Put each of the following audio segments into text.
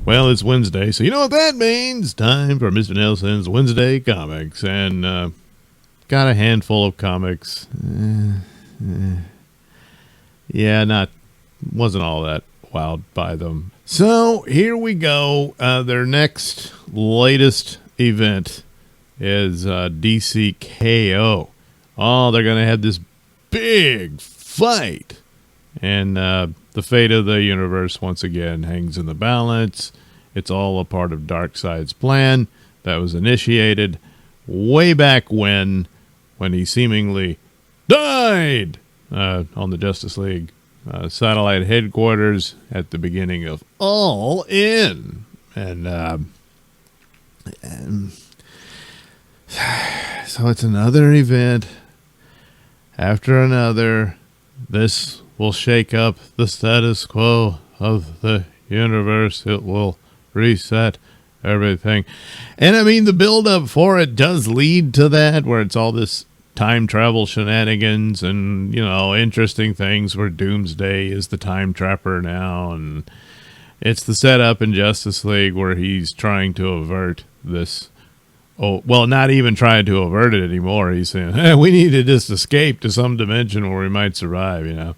Well, it's Wednesday, so you know what that means. Time for Mr. Nailsin's Wednesday Comics. And got a handful of comics. Wasn't all that wowed by them. So here we go. Their next latest event is DC KO. Oh, they're going to have this big fight. And the fate of the universe once again hangs in the balance. It's all a part of Darkseid's plan that was initiated way back when he seemingly died on the Justice League satellite headquarters at the beginning of All In. And so it's another event after another. This will shake up the status quo of the universe. It will reset everything. And I mean, the build-up for it does lead to that, where it's all this time travel shenanigans and, you know, interesting things where Doomsday is the time trapper now. And it's the setup in Justice League where he's trying to avert this. Oh, well, not even trying to avert it anymore. He's saying, hey, we need to just escape to some dimension where we might survive, you know.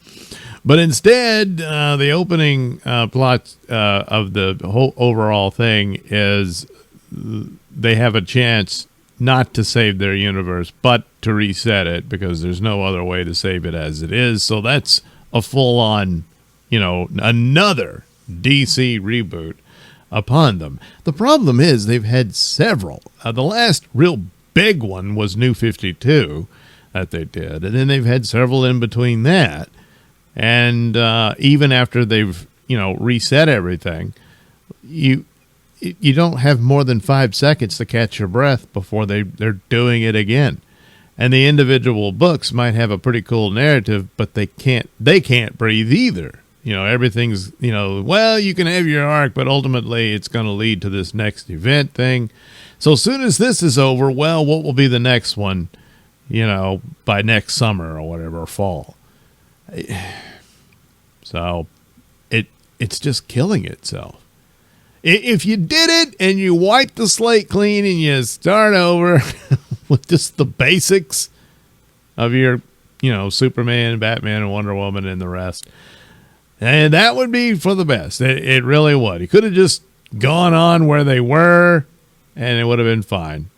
But instead, the opening plot of the whole overall thing is they have a chance not to save their universe, but to reset it, because there's no other way to save it as it is. So that's a full-on, you know, another DC reboot upon them. The problem is they've had several. The last real big one was New 52 that they did, and then they've had several in between that. And even after they've, you know, reset everything, you don't have more than 5 seconds to catch your breath before they're doing it again. And the individual books might have a pretty cool narrative, but they can't breathe either. You know, everything's, you know, well, you can have your arc, but ultimately it's going to lead to this next event thing. So as soon as this is over, well, what will be the next one, you know, by next summer or whatever, or fall? So it's just killing itself. If you did it and you wipe the slate clean and you start over with just the basics of your, you know, Superman, Batman, and Wonder Woman and the rest, and that would be for the best. It really would. He could have just gone on where they were, and it would have been fine.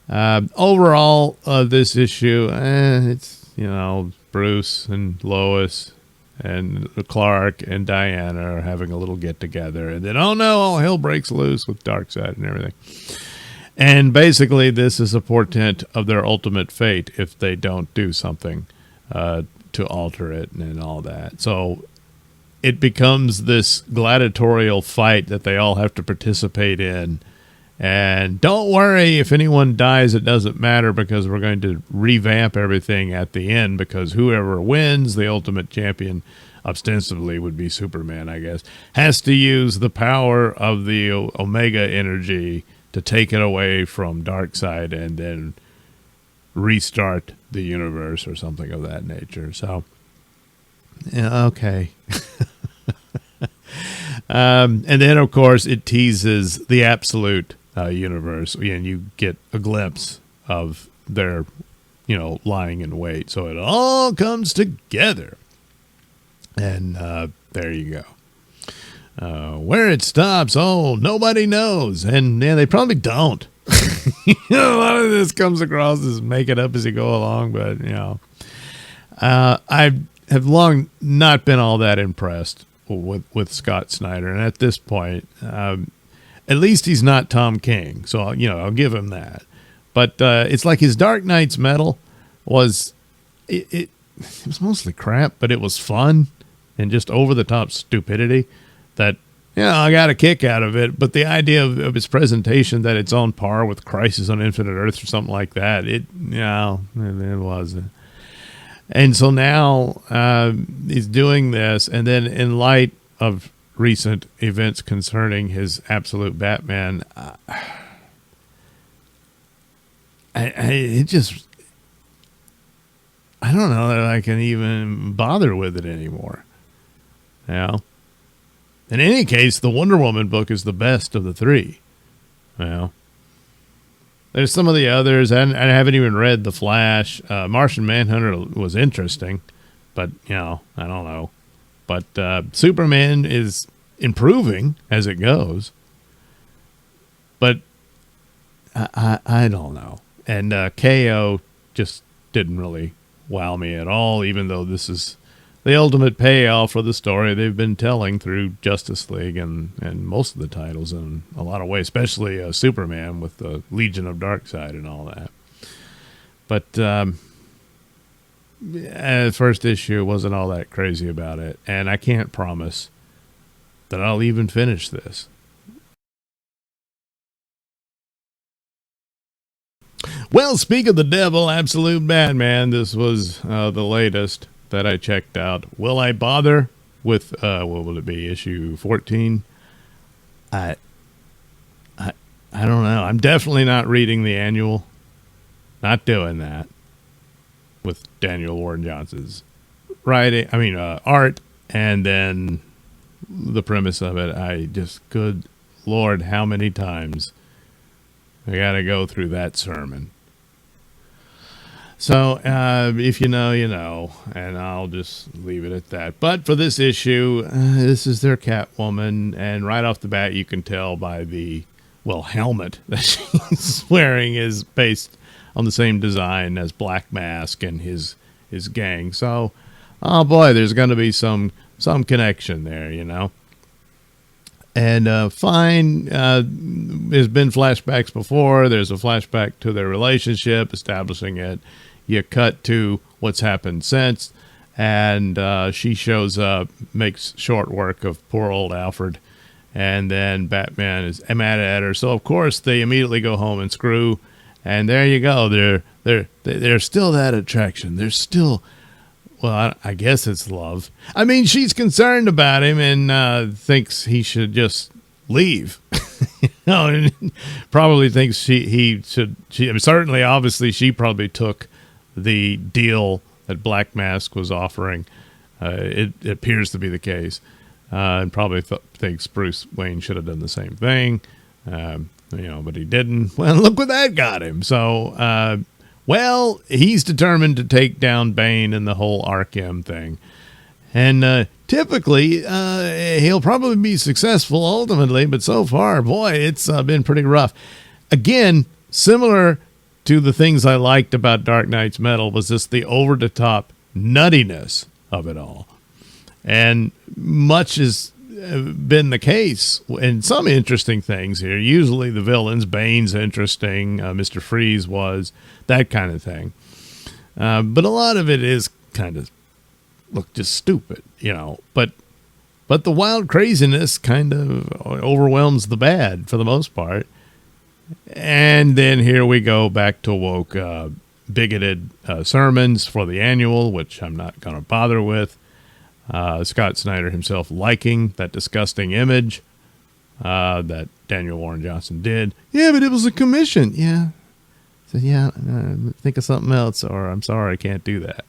Overall, this issue, it's, you know, Bruce and Lois and Clark and Diana are having a little get-together. And then, oh no, all hell breaks loose with Darkseid and everything. And basically, this is a portent of their ultimate fate if they don't do something to alter it and all that. So it becomes this gladiatorial fight that they all have to participate in. And don't worry, if anyone dies, it doesn't matter, because we're going to revamp everything at the end, because whoever wins, the ultimate champion, ostensibly would be Superman, I guess, has to use the power of the Omega energy to take it away from Darkseid and then restart the universe or something of that nature. So, yeah, okay. And then, of course, it teases the absolute universe, and you get a glimpse of their, you know, lying in wait. So it all comes together. And there you go. Where it stops, oh, nobody knows. And yeah, they probably don't. You know, a lot of this comes across as make it up as you go along, but, you know, I have long not been all that impressed with Scott Snyder. And at this point, at least he's not Tom King. So, you know, I'll give him that. But it's like his Dark Knight's Metal was, it was mostly crap, but it was fun and just over-the-top stupidity that, you know, I got a kick out of it. But the idea of its presentation that it's on par with Crisis on Infinite Earths or something like that, it wasn't. And so now he's doing this, and then in light of recent events concerning his absolute Batman, it just, I don't know that I can even bother with it anymore. You know, In any case, the Wonder Woman book is the best of the three. Well, there's some of the others. I haven't even read The Flash. Martian Manhunter was interesting, but, I don't know. But Superman is improving as it goes. But I don't know. And KO just didn't really wow me at all, even though this is the ultimate payoff for the story they've been telling through Justice League and most of the titles in a lot of ways, especially Superman with the Legion of Darkseid and all that. But first issue wasn't all that crazy about it, and I can't promise that I'll even finish this. Well, speak of the devil, Absolute Batman. This was the latest that I checked out. Will I bother with what will it be, issue 14? I don't know. I'm definitely not reading the annual. Not doing that with Daniel Warren Johnson's writing. Art, and then the premise of it. I just, good Lord, how many times I got to go through that sermon. So, if you know, you know, and I'll just leave it at that. But for this issue, this is their Catwoman, and right off the bat, you can tell by the, helmet that she's wearing is based on the same design as Black Mask and his gang. So, oh boy, there's going to be some connection there, you know. And fine, there's been flashbacks before. There's a flashback to their relationship, establishing it. You cut to what's happened since, and she shows up, makes short work of poor old Alfred, and then Batman is mad at her. So of course they immediately go home and screw, and there you go. There's still that attraction. There's still, I guess it's love. I mean, she's concerned about him and thinks he should just leave. Probably thinks he should. Certainly, obviously, she probably took the deal that Black Mask was offering. It appears to be the case, and probably thinks Bruce Wayne should have done the same thing. But he didn't. Well, look what that got him. So, he's determined to take down Bane and the whole Arkham thing. And typically, he'll probably be successful ultimately, but so far, boy, it's been pretty rough. Again, similar to the things I liked about Dark Knight's Metal was just the over-the-top nuttiness of it all. And much has been the case in some interesting things here. Usually the villains, Bane's interesting, Mr. Freeze was, that kind of thing. But a lot of it is kind of, just stupid, But the wild craziness kind of overwhelms the bad for the most part. And then here we go back to woke, bigoted sermons for the annual, which I'm not going to bother with. Scott Snyder himself liking that disgusting image that Daniel Warren Johnson did. Yeah, but it was a commission. Yeah. So, think of something else, or I'm sorry, I can't do that.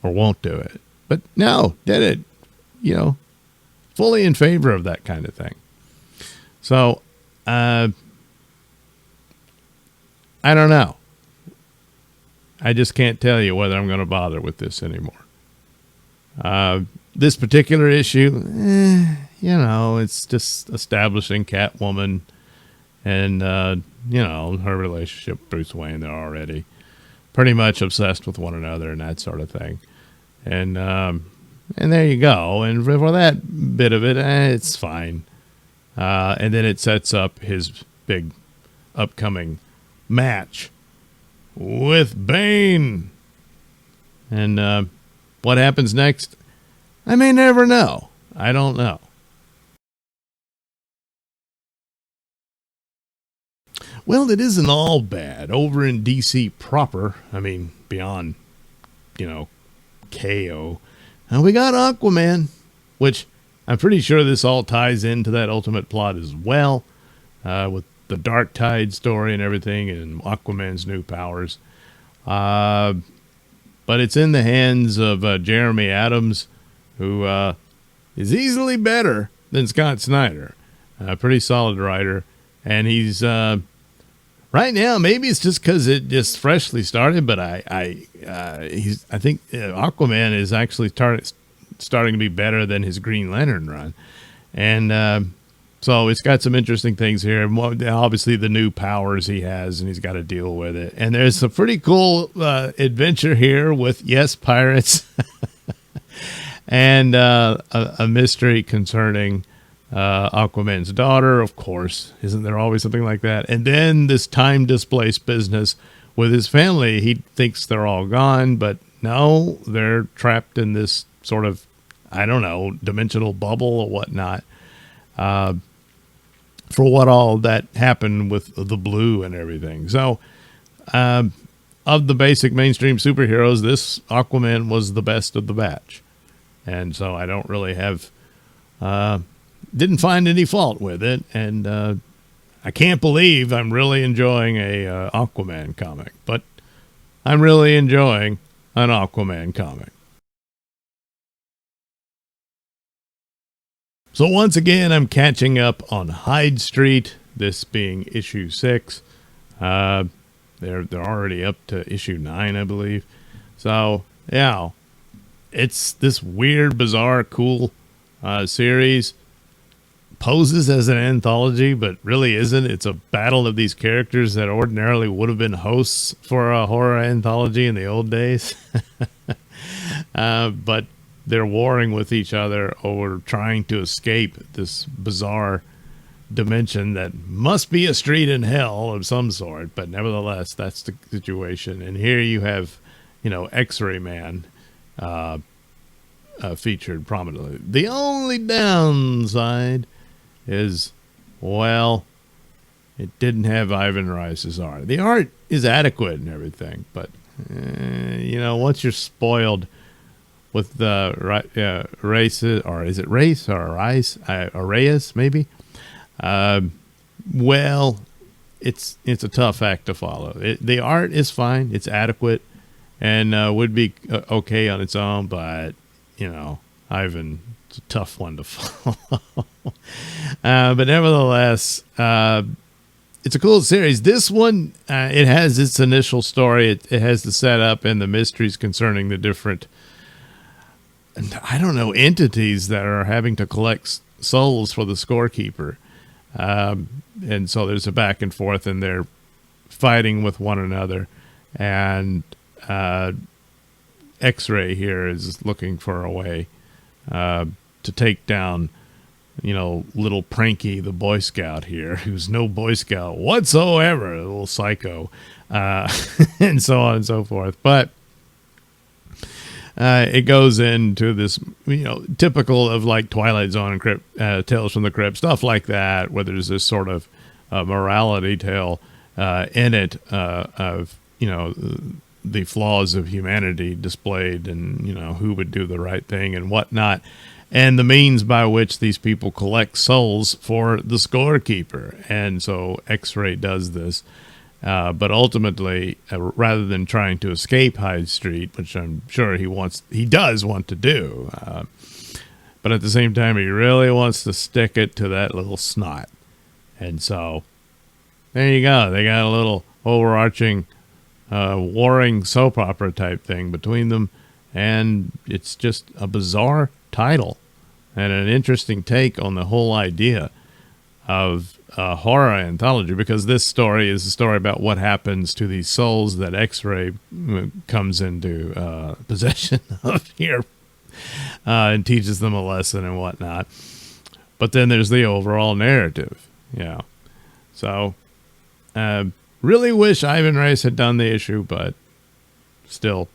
Or won't do it. But no, did it, fully in favor of that kind of thing. So, I don't know. I just can't tell you whether I'm going to bother with this anymore. This particular issue, it's just establishing Catwoman and, her relationship with Bruce Wayne. They're already pretty much obsessed with one another and that sort of thing. And there you go. And for that bit of it, it's fine. And then it sets up his big upcoming match with Bane. And what happens next? I may never know. I don't know. Well, it isn't all bad. Over in DC proper, beyond, KO, we got Aquaman, which I'm pretty sure this all ties into that ultimate plot as well, with the Dark Tide story and everything, and Aquaman's new powers. But it's in the hands of Jeremy Adams, who is easily better than Scott Snyder. A pretty solid writer. And he's, right now, maybe it's just because it just freshly started, but I think Aquaman is actually starting to be better than his Green Lantern run. And so it's got some interesting things here. Obviously, the new powers he has, and he's got to deal with it. And there's a pretty cool adventure here with, yes, pirates, and a mystery concerning Aquaman's daughter, of course. Isn't there always something like that? And then this time-displaced business with his family. He thinks they're all gone, but no, they're trapped in this sort of, I don't know, dimensional bubble or whatnot. For what all that happened with the blue and everything. So, of the basic mainstream superheroes, this Aquaman was the best of the batch. And so I don't really have, didn't find any fault with it. And I can't believe I'm really enjoying a Aquaman comic. But I'm really enjoying an Aquaman comic. So once again, I'm catching up on Hyde Street, this being issue 6. They're already up to issue 9, I believe. So, yeah, it's this weird, bizarre, cool series. Poses as an anthology, but really isn't. It's a battle of these characters that ordinarily would have been hosts for a horror anthology in the old days. But they're warring with each other over trying to escape this bizarre dimension that must be a street in hell of some sort. But nevertheless, that's the situation. And here you have, X-Ray Man featured prominently. The only downside is, well, it didn't have Ivan Rice's art. The art is adequate and everything, but, once you're spoiled with the races, or is it race or rice? Arrayas, maybe. Well, it's a tough act to follow. The art is fine, it's adequate, and would be okay on its own. But Ivan, it's a tough one to follow. But nevertheless, it's a cool series. This one, it has its initial story. It has the setup and the mysteries concerning the different, I don't know, entities that are having to collect souls for the scorekeeper. And so there's a back and forth, and they're fighting with one another. And X-Ray here is looking for a way to take down, little Pranky, the Boy Scout here, who's no Boy Scout whatsoever, a little psycho, and so on and so forth. But it goes into this, typical of like Twilight Zone and Crypt, Tales from the Crypt, stuff like that, where there's this sort of morality tale in it of, the flaws of humanity displayed, and, who would do the right thing and whatnot, and the means by which these people collect souls for the scorekeeper. And so X-Ray does this. But ultimately, rather than trying to escape Hyde Street, which I'm sure he does want to do, but at the same time, he really wants to stick it to that little snot. And so, there you go. They got a little overarching, warring soap opera type thing between them, and it's just a bizarre title and an interesting take on the whole idea of horror anthology, because this story is a story about what happens to these souls that X-Ray comes into possession of here, and teaches them a lesson and whatnot. But then there's the overall narrative. So really wish Ivan Rice had done the issue, but still,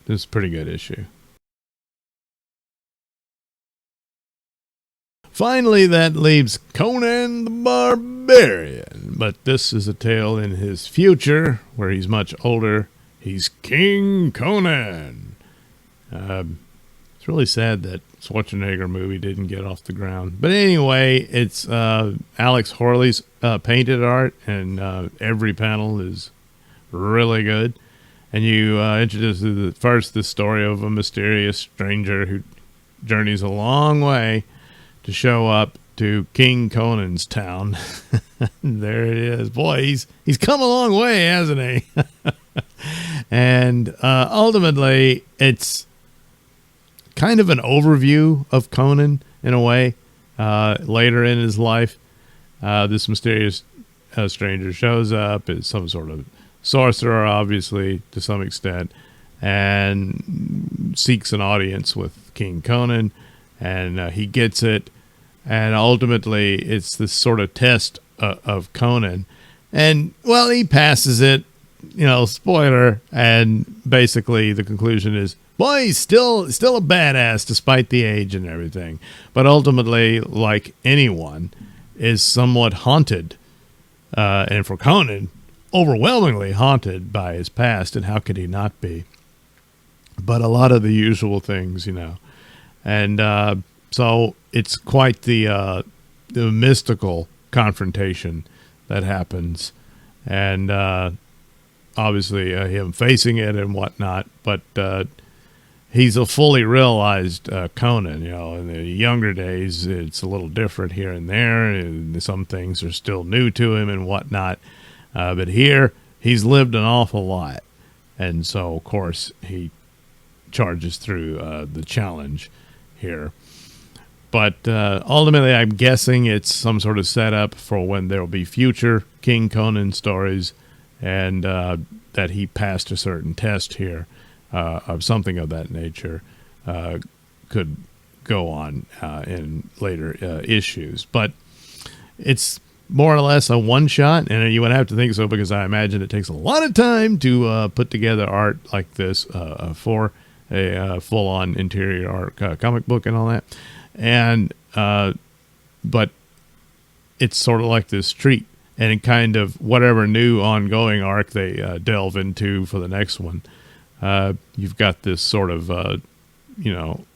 it's a pretty good issue. Finally, that leaves Conan the Barbarian. But this is a tale in his future, where he's much older. He's King Conan. It's really sad that Schwarzenegger movie didn't get off the ground. But anyway, it's Alex Horley's painted art, and every panel is really good. And you introduce first the story of a mysterious stranger who journeys a long way to show up to King Conan's town. There it is. Boy, he's come a long way, hasn't he? And ultimately, it's kind of an overview of Conan in a way. Later in his life, this mysterious stranger shows up as some sort of sorcerer, obviously, to some extent, and seeks an audience with King Conan, and he gets it. And ultimately, it's this sort of test of Conan. And, well, he passes it, spoiler. And basically, the conclusion is, boy, he's still a badass despite the age and everything. But ultimately, like anyone, is somewhat haunted. And for Conan, overwhelmingly haunted by his past. And how could he not be? But a lot of the usual things, And so it's quite the mystical confrontation that happens, and obviously him facing it and whatnot. But he's a fully realized Conan. In the younger days, it's a little different here and there, and some things are still new to him and whatnot. But here, he's lived an awful lot, and so of course he charges through the challenge here. But ultimately, I'm guessing it's some sort of setup for when there will be future King Conan stories, and that he passed a certain test here of something of that nature could go on in later issues. But it's more or less a one-shot, and you would have to think so because I imagine it takes a lot of time to put together art like this for a full-on interior art comic book and all that. And but it's sort of like this treat, and kind of whatever new ongoing arc they delve into for the next one, you've got this sort of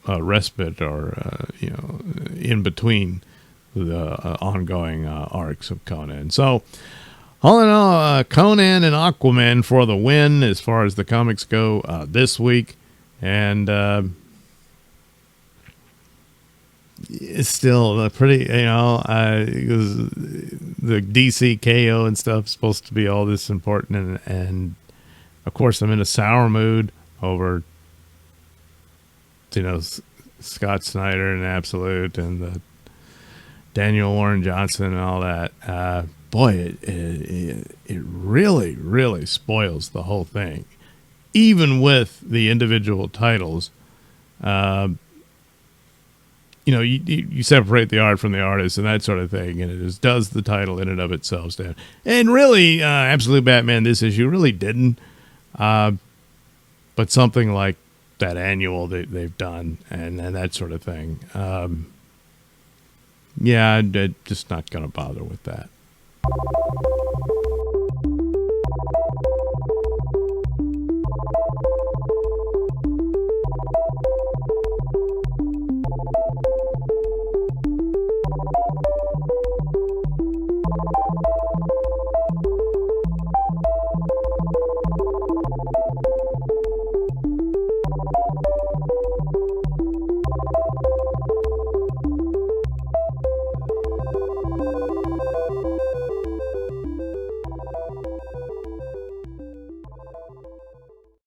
respite or in between the ongoing arcs of Conan. So all in all, Conan and Aquaman for the win as far as the comics go this week. And it's still pretty, because the DC KO and stuff is supposed to be all this important. And of course, I'm in a sour mood over, Scott Snyder and Absolute and the Daniel Warren Johnson and all that. Boy, it really, really spoils the whole thing. Even with the individual titles, you separate the art from the artist and that sort of thing, and it just does the title in and of itself stand. And really, Absolute Batman, this issue really didn't. But something like that annual they've done and that sort of thing. I'm just not going to bother with that.